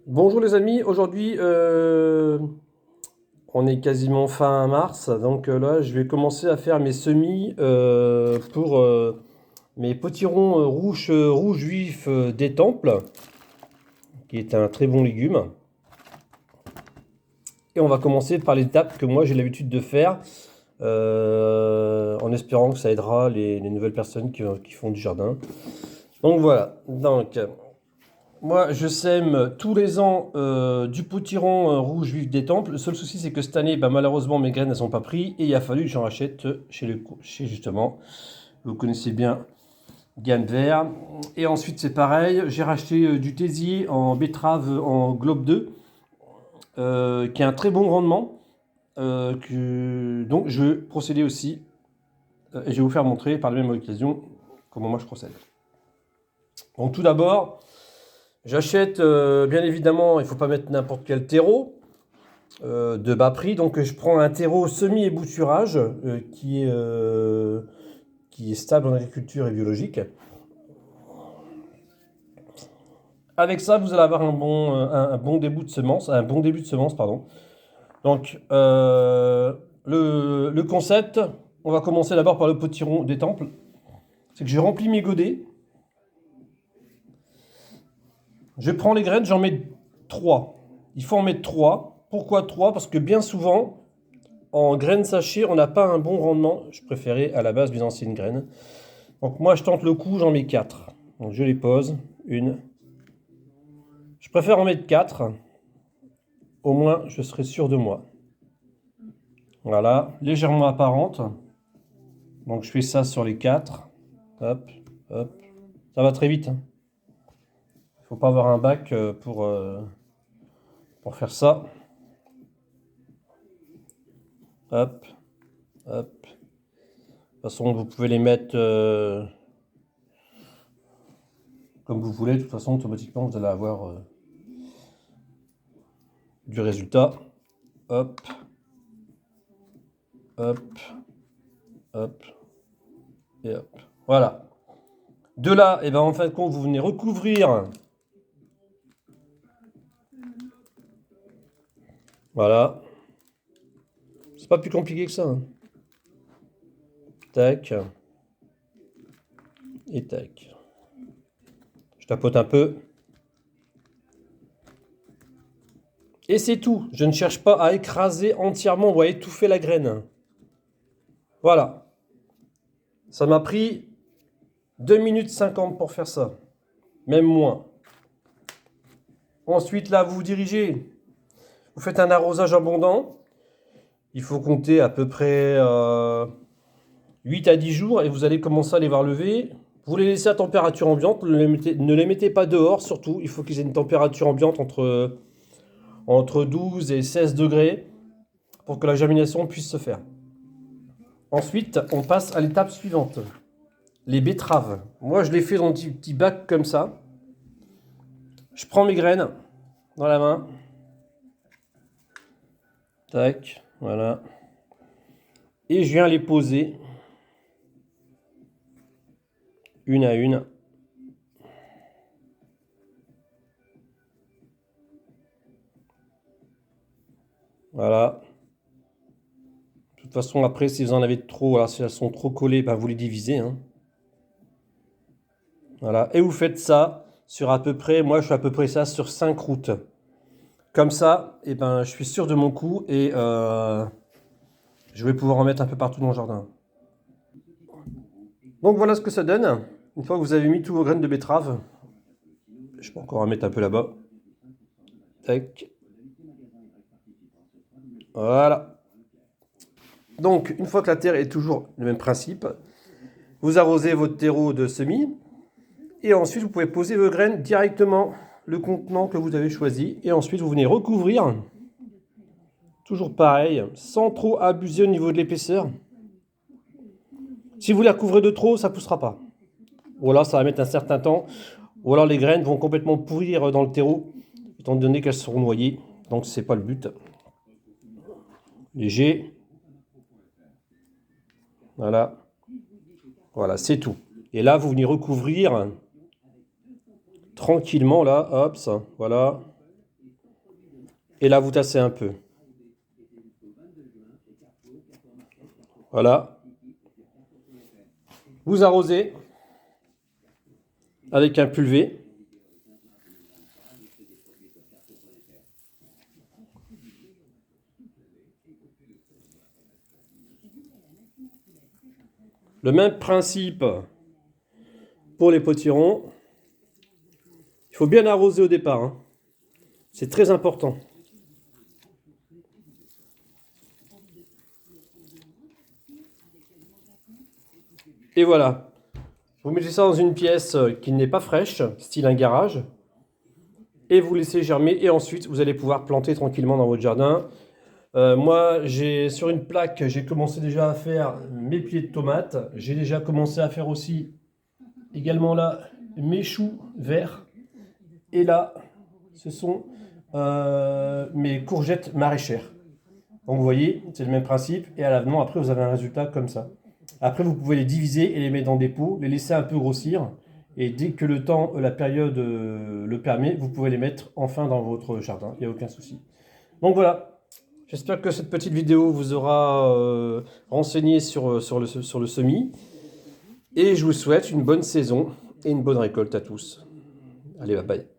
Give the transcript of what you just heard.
Bonjour les amis, aujourd'hui on est quasiment fin mars, donc là je vais commencer à faire mes semis pour mes potirons rouges vifs des temples, qui est un très bon légume. Et on va commencer par l'étape que moi j'ai l'habitude de faire, en espérant que ça aidera les nouvelles personnes qui font du jardin. Donc voilà, moi, je sème tous les ans du potiron rouge vif des temples. Le seul souci, c'est que cette année, bah, malheureusement, mes graines ne sont pas prises et il a fallu que j'en rachète chez justement, vous connaissez bien, Gamme Vert. Et ensuite, c'est pareil, j'ai racheté du tésier en betterave en Globe 2, qui a un très bon rendement. Donc, je vais procéder aussi, et je vais vous faire montrer par la même occasion comment moi je procède. Donc, tout d'abord, j'achète, bien évidemment, il ne faut pas mettre n'importe quel terreau. De bas prix. Donc je prends un terreau semi-ébouturage qui est stable en agriculture et biologique. Avec ça, vous allez avoir un bon début de semence, pardon. Donc le concept, on va commencer d'abord par le potiron des temples. C'est que je remplis mes godets. Je prends les graines, j'en mets 3. Il faut en mettre 3. Pourquoi 3? Parce que bien souvent, en graines sachets, on n'a pas un bon rendement. Je préférais à la base mes anciennes graines. Donc moi, je tente le coup, j'en mets 4. Donc je les pose. Une. Je préfère en mettre 4. Au moins, je serai sûr de moi. Voilà, légèrement apparente. Donc je fais ça sur les 4. Hop, hop. Ça va très vite. Il ne faut pas avoir un bac pour faire ça. Hop, hop. De toute façon, vous pouvez les mettre comme vous voulez. De toute façon, automatiquement, vous allez avoir du résultat. Hop, hop, hop, et hop. Voilà. De là, et ben en fin de compte, vous venez recouvrir. Voilà. C'est pas plus compliqué que ça, hein. Tac. Et tac. Je tapote un peu. Et c'est tout. Je ne cherche pas à écraser entièrement ou à étouffer la graine. Voilà. Ça m'a pris 2 minutes 50 pour faire ça. Même moins. Ensuite, là, vous vous dirigez. Vous faites un arrosage abondant. Il faut compter à peu près 8 à 10 jours et vous allez commencer à les voir lever. Vous les laissez à température ambiante. Ne les mettez pas dehors, surtout. Il faut qu'ils aient une température ambiante entre 12 et 16 degrés pour que la germination puisse se faire. Ensuite, on passe à l'étape suivante. Les betteraves. Moi, je les fais dans un petit bac comme ça. Je prends mes graines dans la main. Tac, voilà. Et je viens les poser une à une. Voilà. De toute façon, après, si vous en avez trop, voilà, si elles sont trop collées, ben, vous les divisez, hein. Voilà. Et vous faites ça sur à peu près, moi je fais à peu près ça sur 5 routes. Comme ça, et ben, je suis sûr de mon coup et je vais pouvoir en mettre un peu partout dans le jardin. Donc voilà ce que ça donne. Une fois que vous avez mis tous vos graines de betterave, je peux encore en mettre un peu là-bas. Tac. Voilà. Donc, une fois que la terre est toujours le même principe, vous arrosez votre terreau de semis. Et ensuite, vous pouvez poser vos graines directement le contenant que vous avez choisi. Et ensuite, vous venez recouvrir. Toujours pareil, sans trop abuser au niveau de l'épaisseur. Si vous la couvrez de trop, ça ne poussera pas. Ou alors, ça va mettre un certain temps. Ou alors, les graines vont complètement pourrir dans le terreau, étant donné qu'elles seront noyées. Donc, c'est pas le but. Léger. Voilà. Voilà, c'est tout. Et là, vous venez recouvrir tranquillement, là, hop, ça, voilà. Et là, vous tassez un peu. Voilà. Vous arrosez avec un pulvé. Le même principe pour les potirons. Il faut bien arroser au départ, hein. C'est très important. Et voilà. Vous mettez ça dans une pièce qui n'est pas fraîche, style un garage. Et vous laissez germer. Et ensuite, vous allez pouvoir planter tranquillement dans votre jardin. Moi, sur une plaque, j'ai commencé déjà à faire mes pieds de tomates. J'ai déjà commencé à faire aussi, également là, mes choux verts. Et là, ce sont mes courgettes maraîchères. Donc vous voyez, c'est le même principe. Et à l'avenant, après, vous avez un résultat comme ça. Après, vous pouvez les diviser et les mettre dans des pots, les laisser un peu grossir. Et dès que le temps, la période le permet, vous pouvez les mettre enfin dans votre jardin. Il n'y a aucun souci. Donc voilà. J'espère que cette petite vidéo vous aura renseigné sur le semis. Et je vous souhaite une bonne saison et une bonne récolte à tous. Allez, bye bye.